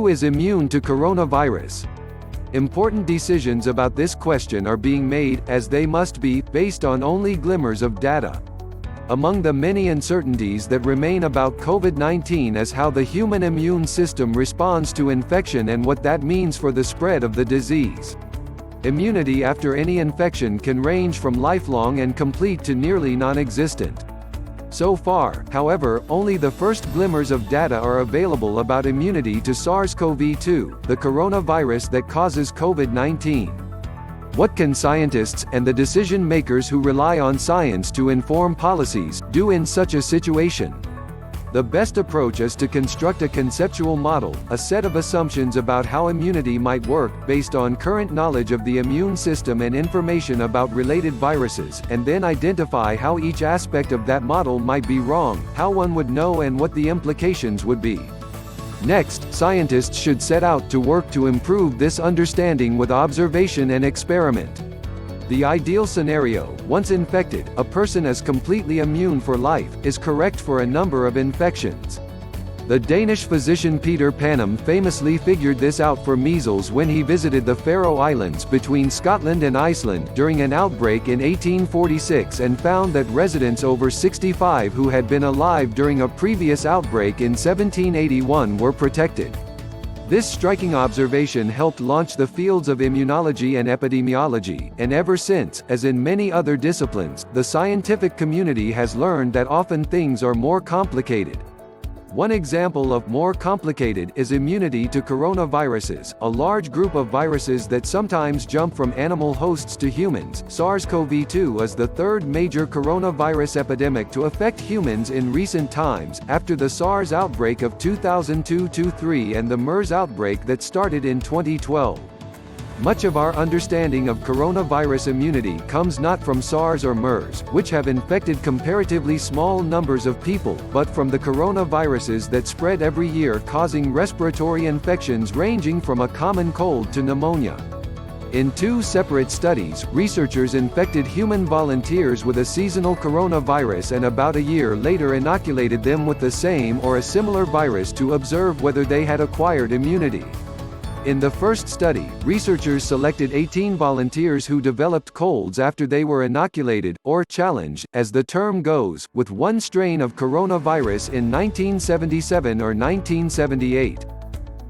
Who is immune to coronavirus? Important decisions about this question are being made, as they must be, based on only glimmers of data. Among the many uncertainties that remain about COVID-19 is how the human immune system responds to infection and what that means for the spread of the disease. Immunity after any infection can range from lifelong and complete to nearly non-existent. So far, however, only the first glimmers of data are available about immunity to SARS-CoV-2, the coronavirus that causes COVID-19. What can scientists, and the decision-makers who rely on science to inform policies, do in such a situation? The best approach is to construct a conceptual model, a set of assumptions about how immunity might work, based on current knowledge of the immune system and information about related viruses, and then identify how each aspect of that model might be wrong, how one would know and what the implications would be. Next, scientists should set out to work to improve this understanding with observation and experiment. The ideal scenario, once infected, a person is completely immune for life, is correct for a number of infections. The Danish physician Peter Panum famously figured this out for measles when he visited the Faroe Islands between Scotland and Iceland during an outbreak in 1846 and found that residents over 65 who had been alive during a previous outbreak in 1781 were protected. This striking observation helped launch the fields of immunology and epidemiology, and ever since, as in many other disciplines, the scientific community has learned that often things are more complicated. One example of more complicated is immunity to coronaviruses, a large group of viruses that sometimes jump from animal hosts to humans. SARS-CoV-2 is the third major coronavirus epidemic to affect humans in recent times, after the SARS outbreak of 2002-03 and the MERS outbreak that started in 2012. Much of our understanding of coronavirus immunity comes not from SARS or MERS, which have infected comparatively small numbers of people, but from the coronaviruses that spread every year, causing respiratory infections ranging from a common cold to pneumonia. In two separate studies, researchers infected human volunteers with a seasonal coronavirus and about a year later inoculated them with the same or a similar virus to observe whether they had acquired immunity. In the first study, researchers selected 18 volunteers who developed colds after they were inoculated, or challenged, as the term goes, with one strain of coronavirus in 1977 or 1978.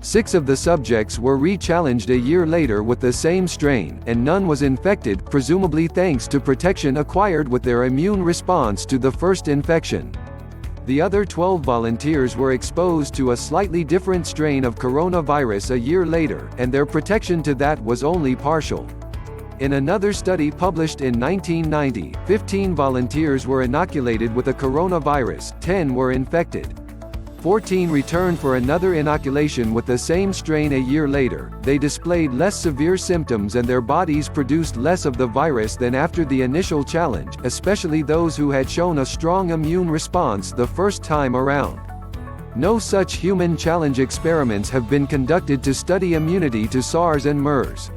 6 of the subjects were re-challenged a year later with the same strain, and none was infected, presumably thanks to protection acquired with their immune response to the first infection. The other 12 volunteers were exposed to a slightly different strain of coronavirus a year later, and their protection to that was only partial. In another study published in 1990, 15 volunteers were inoculated with a coronavirus, 10 were infected. 14 returned for another inoculation with the same strain a year later. They displayed less severe symptoms and their bodies produced less of the virus than after the initial challenge, especially those who had shown a strong immune response the first time around. No such human challenge experiments have been conducted to study immunity to SARS and MERS.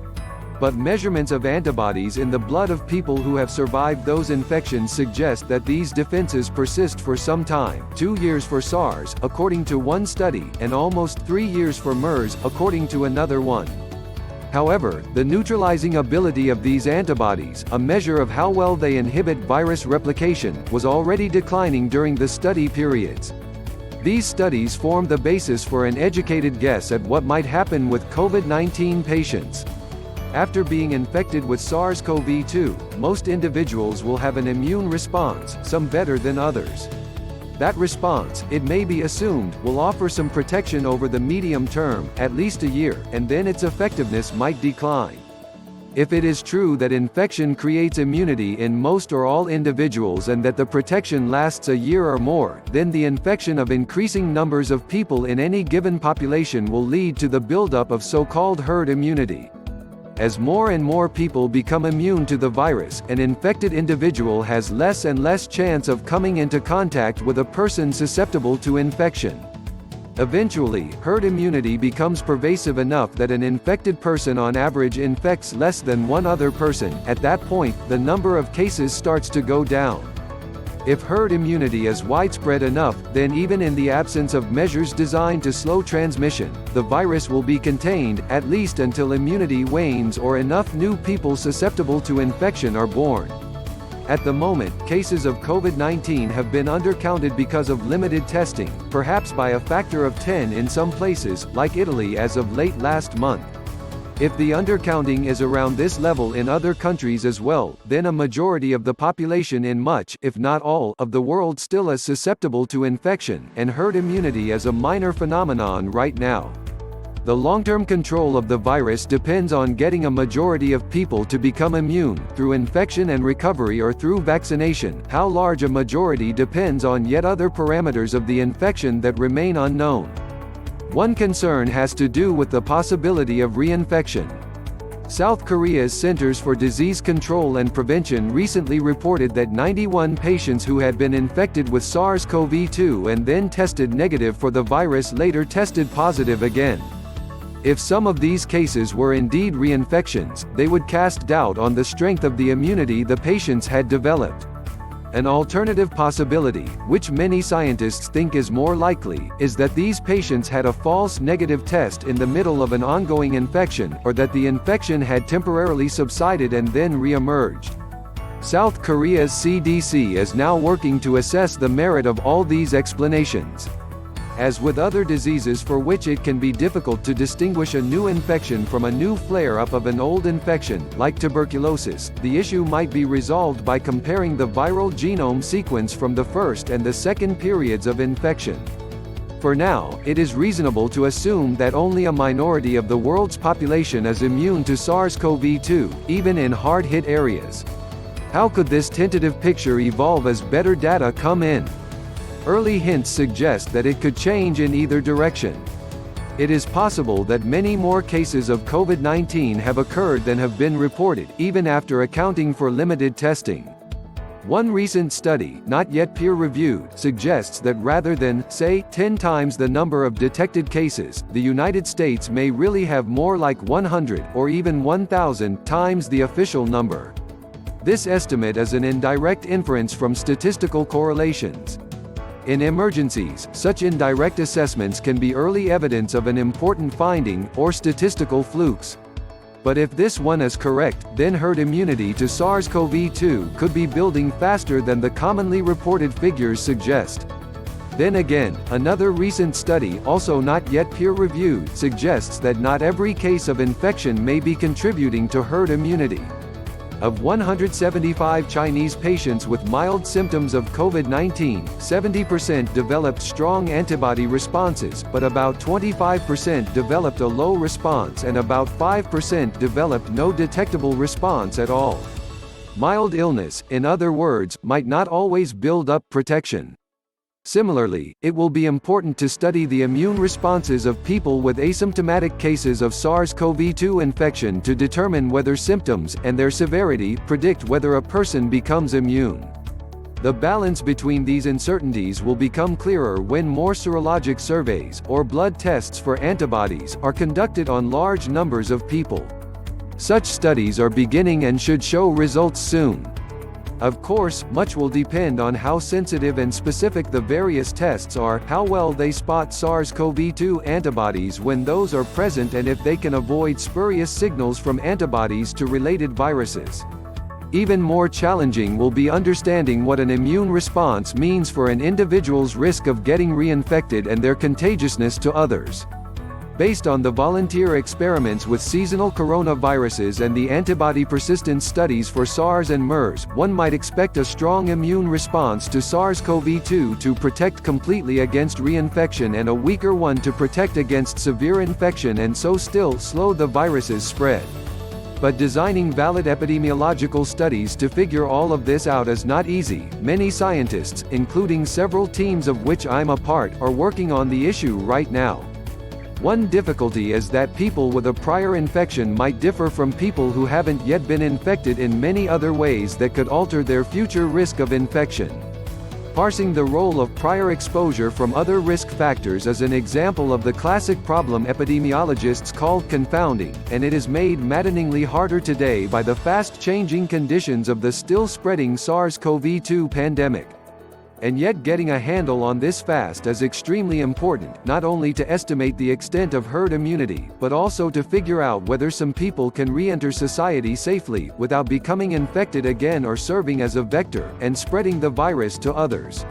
But measurements of antibodies in the blood of people who have survived those infections suggest that these defenses persist for some time, 2 years for SARS, according to one study, and almost 3 years for MERS, according to another one. However, the neutralizing ability of these antibodies, a measure of how well they inhibit virus replication, was already declining during the study periods. These studies form the basis for an educated guess at what might happen with COVID-19 patients. After being infected with SARS-CoV-2, most individuals will have an immune response, some better than others. That response, it may be assumed, will offer some protection over the medium term, at least a year, and then its effectiveness might decline. If it is true that infection creates immunity in most or all individuals and that the protection lasts a year or more, then the infection of increasing numbers of people in any given population will lead to the buildup of so-called herd immunity. As more and more people become immune to the virus, an infected individual has less and less chance of coming into contact with a person susceptible to infection. Eventually, herd immunity becomes pervasive enough that an infected person on average infects less than one other person. At that point, the number of cases starts to go down. If herd immunity is widespread enough, then even in the absence of measures designed to slow transmission, the virus will be contained, at least until immunity wanes or enough new people susceptible to infection are born. At the moment, cases of COVID-19 have been undercounted because of limited testing, perhaps by a factor of 10 in some places, like Italy as of late last month. If the undercounting is around this level in other countries as well, then a majority of the population in much, if not all, of the world still is susceptible to infection, and herd immunity is a minor phenomenon right now. The long-term control of the virus depends on getting a majority of people to become immune, through infection and recovery or through vaccination. How large a majority depends on yet other parameters of the infection that remain unknown. One concern has to do with the possibility of reinfection. South Korea's Centers for Disease Control and Prevention recently reported that 91 patients who had been infected with SARS-CoV-2 and then tested negative for the virus later tested positive again. If some of these cases were indeed reinfections, they would cast doubt on the strength of the immunity the patients had developed. An alternative possibility, which many scientists think is more likely, is that these patients had a false negative test in the middle of an ongoing infection, or that the infection had temporarily subsided and then re-emerged. South Korea's CDC is now working to assess the merit of all these explanations. As with other diseases for which it can be difficult to distinguish a new infection from a new flare-up of an old infection, like tuberculosis, the issue might be resolved by comparing the viral genome sequence from the first and the second periods of infection. For now, it is reasonable to assume that only a minority of the world's population is immune to SARS-CoV-2, even in hard-hit areas. How could this tentative picture evolve as better data come in? Early hints suggest that it could change in either direction. It is possible that many more cases of COVID-19 have occurred than have been reported, even after accounting for limited testing. One recent study, not yet peer-reviewed, suggests that rather than, say, 10 times the number of detected cases, the United States may really have more like 100, or even 1,000, times the official number. This estimate is an indirect inference from statistical correlations. In emergencies, such indirect assessments can be early evidence of an important finding, or statistical flukes. But if this one is correct, then herd immunity to SARS-CoV-2 could be building faster than the commonly reported figures suggest. Then again, another recent study, also not yet peer-reviewed, suggests that not every case of infection may be contributing to herd immunity. Of 175 Chinese patients with mild symptoms of COVID-19, 70% developed strong antibody responses, but about 25% developed a low response and about 5% developed no detectable response at all. Mild illness, in other words, might not always build up protection. Similarly, it will be important to study the immune responses of people with asymptomatic cases of SARS-CoV-2 infection to determine whether symptoms, and their severity, predict whether a person becomes immune. The balance between these uncertainties will become clearer when more serologic surveys, or blood tests for antibodies, are conducted on large numbers of people. Such studies are beginning and should show results soon. Of course, much will depend on how sensitive and specific the various tests are, how well they spot SARS-CoV-2 antibodies when those are present, and if they can avoid spurious signals from antibodies to related viruses. Even more challenging will be understanding what an immune response means for an individual's risk of getting reinfected and their contagiousness to others. Based on the volunteer experiments with seasonal coronaviruses and the antibody persistence studies for SARS and MERS, one might expect a strong immune response to SARS-CoV-2 to protect completely against reinfection and a weaker one to protect against severe infection and so still slow the virus's spread. But designing valid epidemiological studies to figure all of this out is not easy. Many scientists, including several teams of which I'm a part, are working on the issue right now. One difficulty is that people with a prior infection might differ from people who haven't yet been infected in many other ways that could alter their future risk of infection. Parsing the role of prior exposure from other risk factors is an example of the classic problem epidemiologists call confounding, and it is made maddeningly harder today by the fast-changing conditions of the still-spreading SARS-CoV-2 pandemic. And yet getting a handle on this fast is extremely important, not only to estimate the extent of herd immunity, but also to figure out whether some people can re-enter society safely, without becoming infected again or serving as a vector, and spreading the virus to others.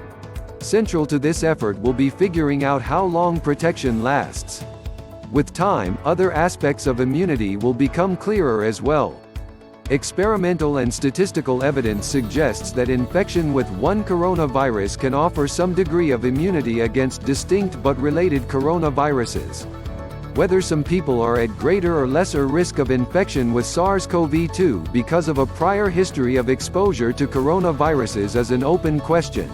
Central to this effort will be figuring out how long protection lasts. With time, other aspects of immunity will become clearer as well. Experimental and statistical evidence suggests that infection with one coronavirus can offer some degree of immunity against distinct but related coronaviruses. Whether some people are at greater or lesser risk of infection with SARS-CoV-2 because of a prior history of exposure to coronaviruses is an open question.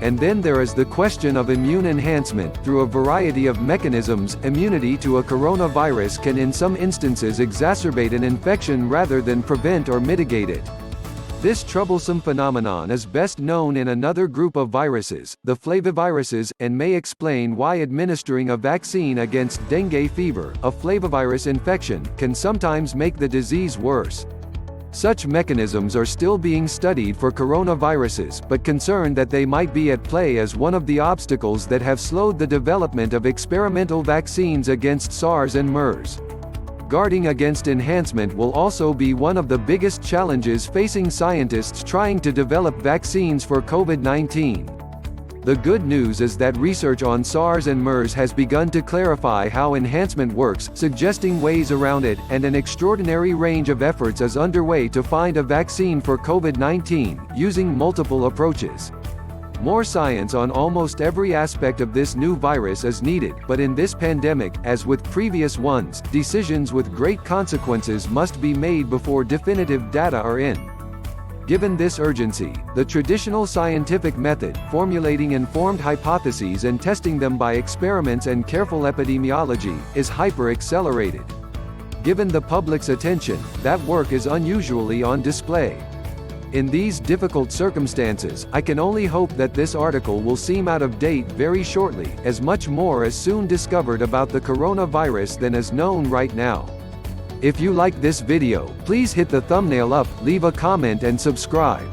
And then there is the question of immune enhancement. Through a variety of mechanisms, immunity to a coronavirus can in some instances exacerbate an infection rather than prevent or mitigate it. This troublesome phenomenon is best known in another group of viruses, the flaviviruses, and may explain why administering a vaccine against dengue fever, a flavivirus infection, can sometimes make the disease worse. Such mechanisms are still being studied for coronaviruses, but concern that they might be at play as one of the obstacles that have slowed the development of experimental vaccines against SARS and MERS. Guarding against enhancement will also be one of the biggest challenges facing scientists trying to develop vaccines for COVID-19. The good news is that research on SARS and MERS has begun to clarify how enhancement works, suggesting ways around it, and an extraordinary range of efforts is underway to find a vaccine for COVID-19, using multiple approaches. More science on almost every aspect of this new virus is needed, but in this pandemic, as with previous ones, decisions with great consequences must be made before definitive data are in. Given this urgency, the traditional scientific method, formulating informed hypotheses and testing them by experiments and careful epidemiology, is hyper-accelerated. Given the public's attention, that work is unusually on display. In these difficult circumstances, I can only hope that this article will seem out of date very shortly, as much more is soon discovered about the coronavirus than is known right now. If you like this video, please hit the thumbnail up, leave a comment and subscribe.